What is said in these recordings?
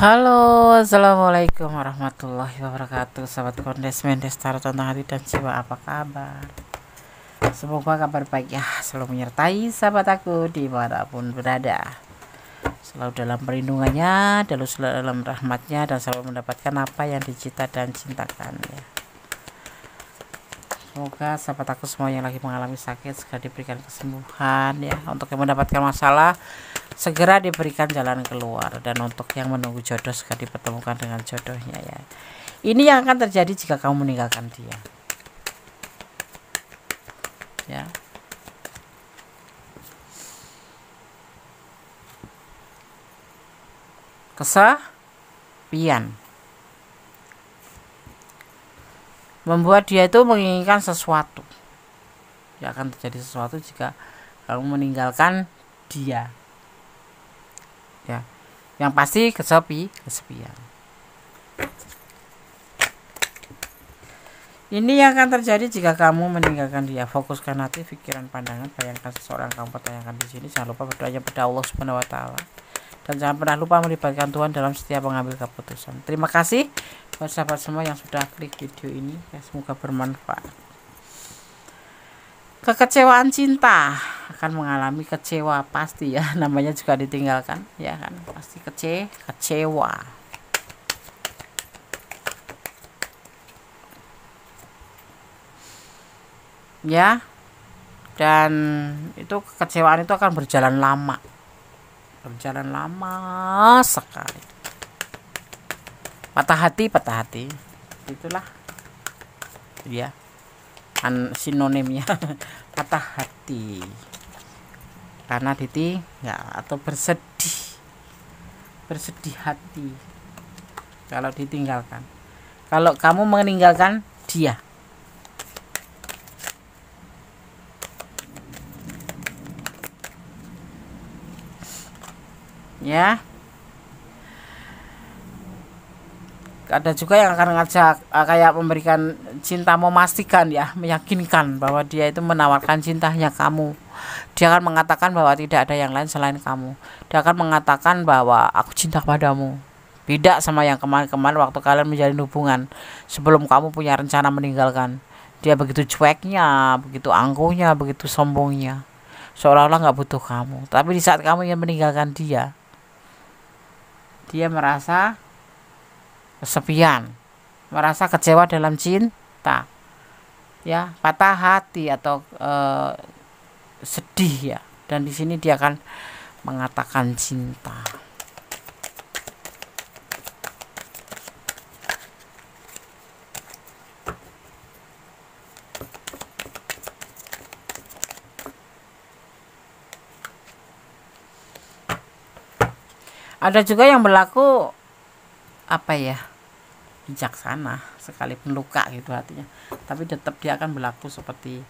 Halo, assalamualaikum warahmatullahi wabarakatuh. Sahabat Kondes Mendes Tarot tentang hati dan jiwa, apa kabar? Semoga kabar baik ya selalu menyertai sahabat aku dimanapun berada, selalu dalam perlindungannya, selalu dalam rahmatnya, dan selalu mendapatkan apa yang dicita dan cintakan ya. Semoga sahabat aku semua yang lagi mengalami sakit segera diberikan kesembuhan ya. Untuk yang mendapatkan masalah segera diberikan jalan keluar, dan untuk yang menunggu jodoh segera dipertemukan dengan jodohnya ya. Ini yang akan terjadi jika kamu meninggalkan dia ya. Kesepian membuat dia itu menginginkan sesuatu. Ya, akan terjadi sesuatu jika kamu meninggalkan dia ya. Yang pasti kesepian. Ini yang akan terjadi jika kamu meninggalkan dia. Fokuskan hati, pikiran, pandangan, bayangkan seseorang kamu pertanyakan di sini. Jangan lupa berdoa pada Allah Subhanahu wa taala. Dan jangan pernah lupa melibatkan Tuhan dalam setiap mengambil keputusan. Terima kasih buat sahabat semua yang sudah klik video ini ya, semoga bermanfaat. Kekecewaan cinta, akan mengalami kecewa pasti ya, namanya juga ditinggalkan ya kan, pasti kecewa ya. Dan itu kekecewaan itu akan berjalan lama sekali. Patah hati itulah ya sinonimnya patah hati karena ditinggal atau bersedih hati kalau ditinggalkan. Kalau kamu meninggalkan dia ya. Ada juga yang akan ngajak kayak memberikan cinta, memastikan ya, meyakinkan bahwa dia itu menawarkan cintanya kamu. Dia akan mengatakan bahwa tidak ada yang lain selain kamu. Dia akan mengatakan bahwa aku cinta padamu. Beda sama yang kemarin-kemarin waktu kalian menjalin hubungan sebelum kamu punya rencana meninggalkan. Dia begitu cueknya, begitu angkuhnya, begitu sombongnya, seolah-olah nggak butuh kamu. Tapi di saat kamu ingin meninggalkan dia merasa kesepian, merasa kecewa dalam cinta ya, patah hati atau sedih ya. Dan di sini dia akan mengatakan cinta. Ada juga yang berlaku apa ya, bijaksana sekalipun luka gitu hatinya, tapi tetap dia akan berlaku seperti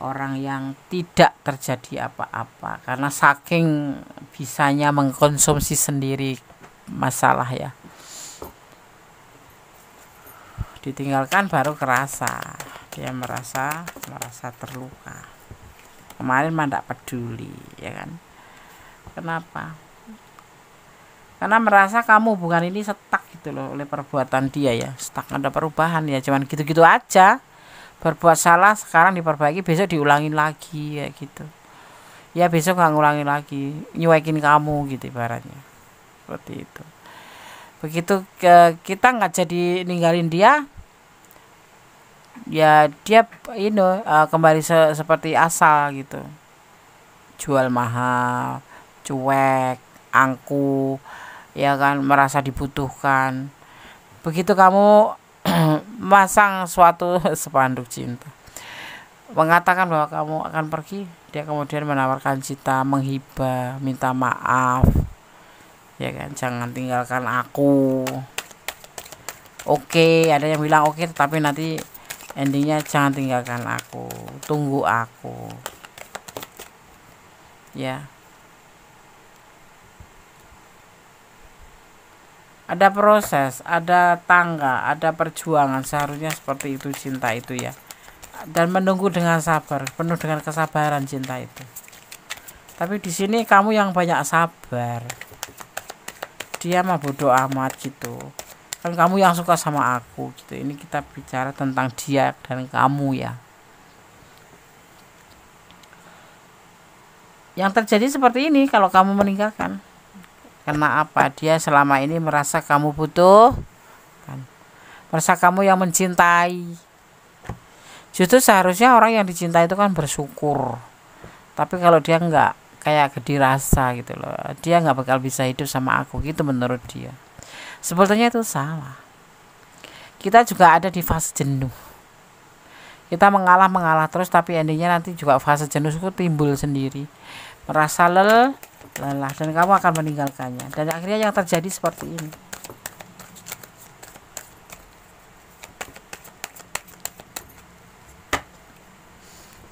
orang yang tidak terjadi apa-apa karena saking bisanya mengkonsumsi sendiri masalah ya. Ditinggalkan baru kerasa, dia merasa terluka. Kemarin mah tidak peduli ya kan. Kenapa? Karena merasa kamu bukan ini, stuck gitu loh oleh perbuatan dia ya, stuck, ada perubahan ya, cuman gitu-gitu aja. Berbuat salah sekarang diperbaiki, besok diulangin lagi ya gitu ya, besok nggak ngulangin lagi, nyuekin kamu gitu ibaratnya, seperti itu. Begitu kita nggak jadi ninggalin dia ya, dia kembali seperti asal gitu, jual mahal, cuek, angkuh ya kan, merasa dibutuhkan. Begitu kamu masang suatu spanduk cinta mengatakan bahwa kamu akan pergi, dia kemudian menawarkan cinta, menghibah, minta maaf ya kan, jangan tinggalkan aku. Oke, ada yang bilang oke, tetapi nanti endingnya jangan tinggalkan aku, tunggu aku ya. Ada proses, ada tangga, ada perjuangan, seharusnya seperti itu cinta itu ya. Dan menunggu dengan sabar, penuh dengan kesabaran cinta itu. Tapi di sini kamu yang banyak sabar. dia mah bodoh amat gitu, kan kamu yang suka sama aku gitu. Ini kita bicara tentang dia dan kamu ya. Yang terjadi seperti ini kalau kamu meninggalkan. Karena apa? Dia selama ini merasa kamu butuh, kan? Merasa kamu yang mencintai. Justru seharusnya orang yang dicintai itu kan bersyukur. Tapi kalau dia nggak, kayak gede rasa gitu loh, dia nggak bakal bisa hidup sama aku gitu menurut dia. Sebetulnya itu salah. Kita juga ada di fase jenuh. Kita mengalah terus, tapi endingnya nanti juga fase jenuh itu timbul sendiri. Merasa lelah, dan kamu akan meninggalkannya. Dan akhirnya yang terjadi seperti ini.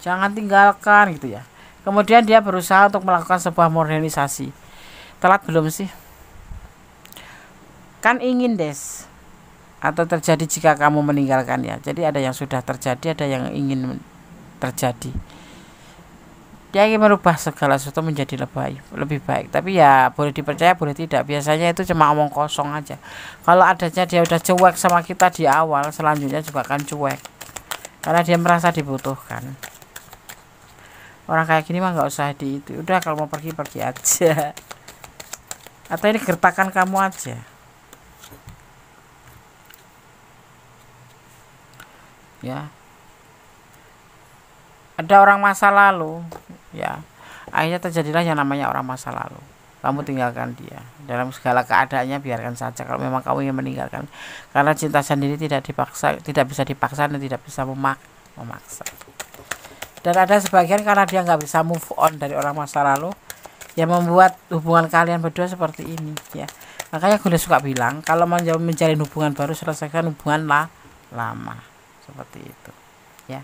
Jangan tinggalkan gitu ya. Kemudian dia berusaha untuk melakukan sebuah modernisasi. Telat belum sih? Kan ingin des, atau terjadi jika kamu meninggalkan ya. Jadi ada yang sudah terjadi, ada yang ingin terjadi. Dia ingin merubah segala sesuatu menjadi lebih baik. Tapi ya boleh dipercaya boleh tidak. Biasanya itu cuma omong kosong aja. Kalau adanya dia udah cuek sama kita di awal, selanjutnya juga akan cuek. Karena dia merasa dibutuhkan. Orang kayak gini mah nggak usah di itu. Udah kalau mau pergi aja. Atau ini gertakan kamu aja. Ya. Ada orang masa lalu, ya. Akhirnya terjadilah yang namanya orang masa lalu. Kamu tinggalkan dia. Dalam segala keadaannya biarkan saja kalau memang kamu yang meninggalkan. Karena cinta sendiri tidak dipaksa, tidak bisa dipaksa dan tidak bisa memaksa. Dan ada sebagian karena dia nggak bisa move on dari orang masa lalu, yang membuat hubungan kalian berdua seperti ini ya. Makanya gue suka bilang kalau mau menjalin hubungan baru, selesaikan hubungan lama seperti itu ya.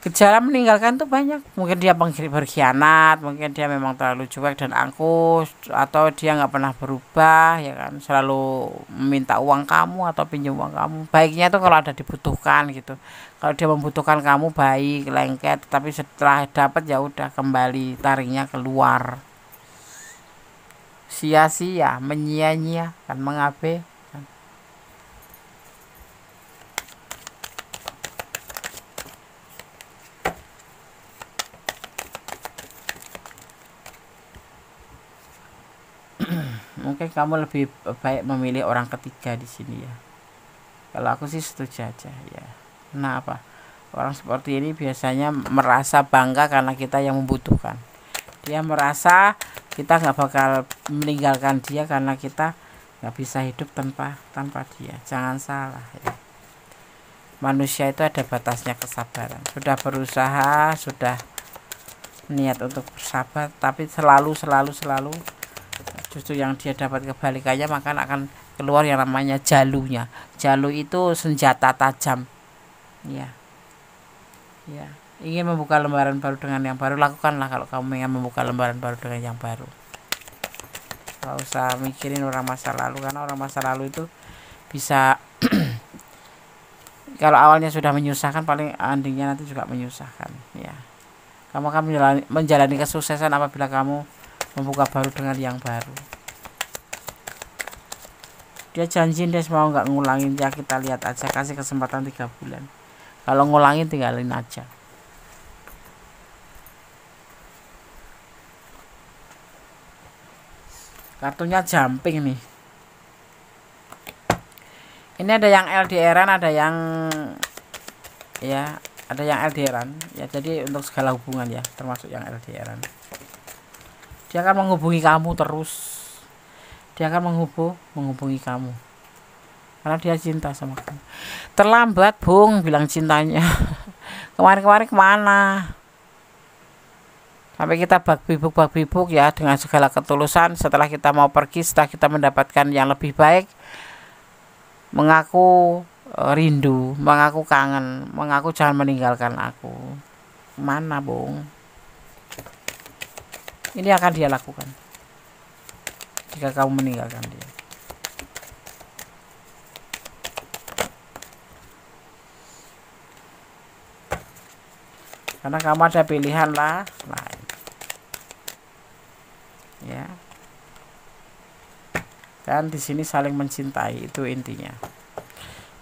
Gejala meninggalkan tuh banyak. Mungkin dia berkhianat, mungkin dia memang terlalu cuek dan angkuh, atau dia nggak pernah berubah ya kan, selalu meminta uang kamu atau pinjam uang kamu. Baiknya tuh kalau ada dibutuhkan gitu. Kalau dia membutuhkan kamu baik, lengket, tapi setelah dapat ya udah kembali taringnya keluar. Sia-sia, menyia-nyia kan, mengabe. Mungkin kamu lebih baik memilih orang ketiga di sini ya. Kalau aku sih setuju aja ya. Nah apa? Orang seperti ini biasanya merasa bangga karena kita yang membutuhkan. Dia merasa kita nggak bakal meninggalkan dia karena kita nggak bisa hidup tanpa dia. Jangan salah ya. Manusia itu ada batasnya kesabaran. Sudah berusaha, sudah niat untuk bersabar, tapi selalu justru yang dia dapat kebalikannya, maka akan keluar yang namanya jalunya. Jalu itu senjata tajam ya. Ya, ingin membuka lembaran baru dengan yang baru, lakukanlah kalau kamu ingin membuka lembaran baru dengan yang baru. Gak usah mikirin orang masa lalu, karena orang masa lalu itu bisa kalau awalnya sudah menyusahkan, paling endingnya nanti juga menyusahkan ya. Kamu akan menjalani kesuksesan apabila kamu membuka baru dengan yang baru. Dia janji dia mau nggak ngulangin ya, kita lihat aja, kasih kesempatan 3 bulan. Kalau ngulangin tinggalin aja. Kartunya jumping nih. Ini ada yang LDRan, ada yang ya, ada yang LDRan ya. Jadi untuk segala hubungan ya, termasuk yang LDRan. Dia akan menghubungi kamu terus. Dia akan menghubungi kamu. Karena dia cinta sama kamu. Terlambat, Bung, bilang cintanya. Kemarin-kemarin kemana? Sampai kita bak-bibuk ya, dengan segala ketulusan. Setelah kita mau pergi, setelah kita mendapatkan yang lebih baik, mengaku rindu, mengaku kangen, mengaku jangan meninggalkan aku. Mana, Bung? Ini akan dia lakukan jika kamu meninggalkan dia. Karena kamu ada pilihan lain ya. ya. Dan di sini saling mencintai, itu intinya.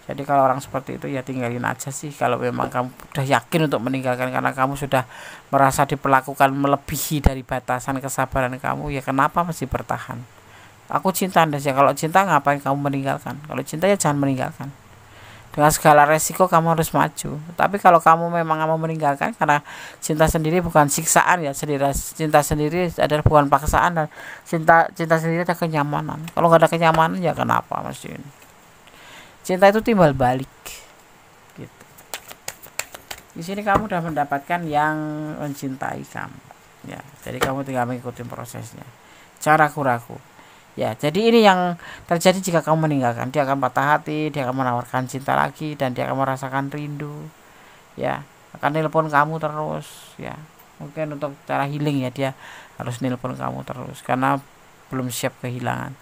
Jadi kalau orang seperti itu ya tinggalin aja sih, kalau memang kamu udah yakin untuk meninggalkan karena kamu sudah merasa diperlakukan melebihi dari batasan kesabaran kamu, ya kenapa masih bertahan? Aku cinta Anda sih, kalau cinta ngapain kamu meninggalkan? Kalau cinta ya jangan meninggalkan. Dengan segala resiko kamu harus maju. Tapi kalau kamu memang mau meninggalkan karena cinta sendiri bukan siksaan ya, cinta sendiri adalah bukan paksaan, dan cinta sendiri ada kenyamanan. Kalau nggak ada kenyamanan ya kenapa mesti ini? Cinta itu timbal balik gitu. Di sini kamu udah mendapatkan yang mencintai kamu ya, jadi kamu tinggal mengikuti prosesnya, jangan ragu-ragu ya. Jadi ini yang terjadi jika kamu meninggalkan, dia akan patah hati, dia akan menawarkan cinta lagi, dan dia akan merasakan rindu ya, akan nelpon kamu terus ya. Mungkin untuk cara healing ya, dia harus nelpon kamu terus karena belum siap kehilangan.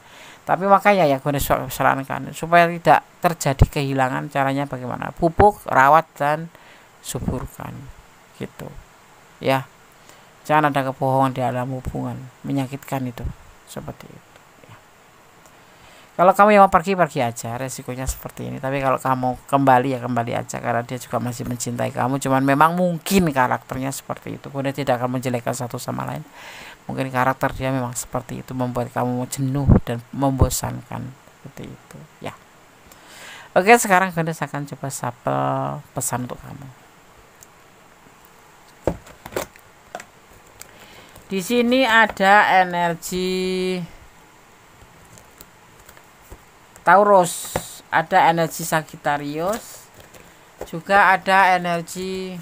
Tapi makanya ya gue sarankan supaya tidak terjadi kehilangan, caranya bagaimana? Pupuk, rawat, dan suburkan gitu ya. Jangan ada kebohongan di dalam hubungan, menyakitkan itu seperti itu ya. Kalau kamu yang mau pergi aja, resikonya seperti ini. Tapi kalau kamu kembali ya kembali aja, karena dia juga masih mencintai kamu. Cuman memang mungkin karakternya seperti itu. Kemudian tidak akan menjelekkan satu sama lain. Mungkin karakter dia memang seperti itu, membuat kamu jenuh dan membosankan seperti itu ya. Oke, sekarang Gondes akan coba sapel pesan untuk kamu. Di sini ada energi Taurus, ada energi Sagittarius, juga ada energi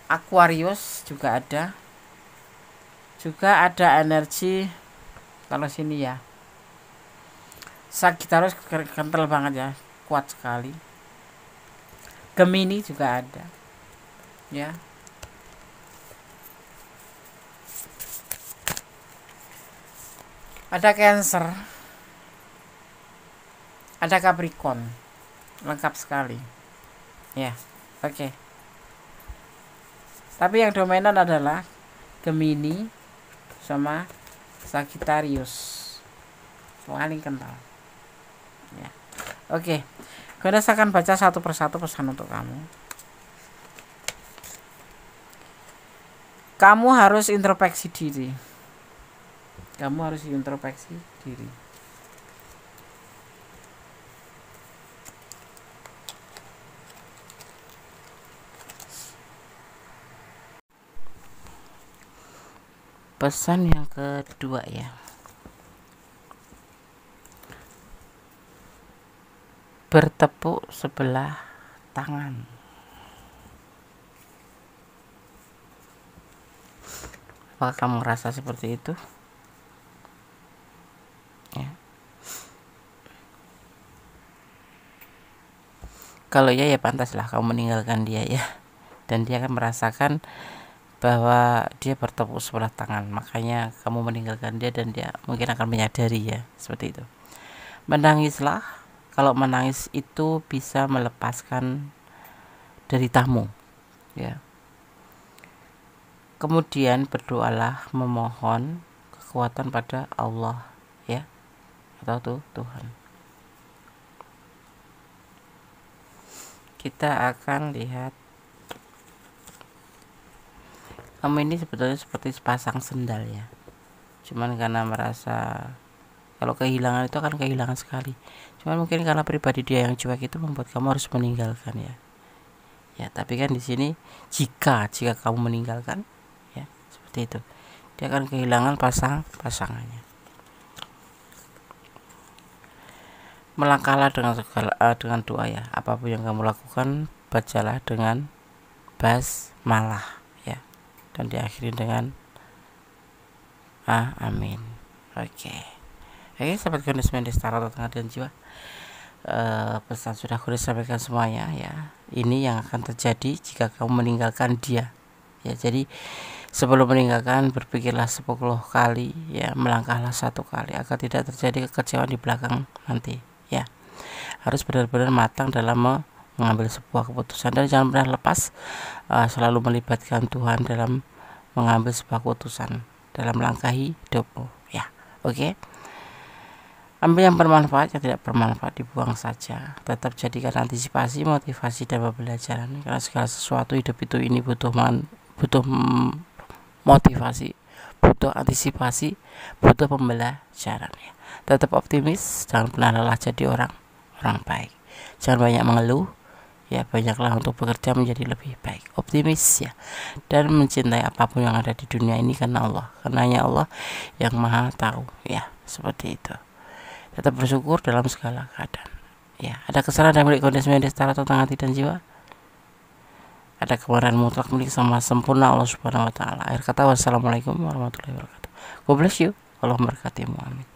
Aquarius, juga ada energi, kalau sini ya Sagittarius kental banget ya, kuat sekali. Gemini juga ada ya. Ada Cancer, ada Capricorn, lengkap sekali ya. Oke. Tapi yang dominan adalah Gemini sama Sagittarius, paling kental ya. Oke, Gondes akan baca satu persatu pesan untuk kamu. Kamu harus introspeksi diri. Pesan yang kedua ya. Bertepuk sebelah tangan. Apakah kamu merasa seperti itu? Ya. Kalau ya pantaslah kamu meninggalkan dia ya. Dan dia akan merasakan bahwa dia bertepuk sebelah tangan, makanya kamu meninggalkan dia, dan dia mungkin akan menyadari ya, seperti itu. Menangislah, kalau menangis itu bisa melepaskan deritamu ya. Kemudian berdoalah, memohon kekuatan pada Allah ya, atau Tuhan. Kita akan lihat kamu ini sebetulnya seperti sepasang sendal ya, cuman karena merasa kalau kehilangan itu akan kehilangan sekali, cuman mungkin karena pribadi dia yang cuek itu membuat kamu harus meninggalkan ya. Tapi kan di sini jika kamu meninggalkan ya, seperti itu, dia akan kehilangan pasangannya. Melangkahlah dengan doa ya, apapun yang kamu lakukan bacalah dengan basmalah ya, dan diakhiri dengan amin. Oke, sahabat Gondes Mendes Tarot Tengah dan Jiwa, pesan sudah Gondes sampaikan semuanya ya. Ini yang akan terjadi jika kamu meninggalkan dia ya. Jadi sebelum meninggalkan berpikirlah 10 kali ya, melangkahlah 1 kali agar tidak terjadi kekecewaan di belakang nanti ya. Harus benar-benar matang dalam mengambil sebuah keputusan, dan jangan pernah lepas selalu melibatkan Tuhan dalam mengambil sebuah keputusan dalam langkah hidupmu ya. Oke. Ambil yang bermanfaat, yang tidak bermanfaat dibuang saja. Tetap jadikan antisipasi, motivasi, dan pembelajaran. Karena segala sesuatu hidup itu ini butuh motivasi, butuh antisipasi, butuh pembelajaran ya. Tetap optimis, jangan pernah lelah jadi orang baik. Jangan banyak mengeluh ya, banyaklah untuk bekerja menjadi lebih baik. Optimis ya, dan mencintai apapun yang ada di dunia ini karena Allah, karena hanya Allah yang maha tahu ya, seperti itu. Tetap bersyukur dalam segala keadaan ya. Ada kesalahan dan milik kondisi medis secara tentang hati dan jiwa, ada kebenaran mutlak milik sama sempurna Allah Subhanahu wa taala. Akhir kata, wassalamualaikum warahmatullahi wabarakatuh. God bless you. Allah memberkatimu. Amin.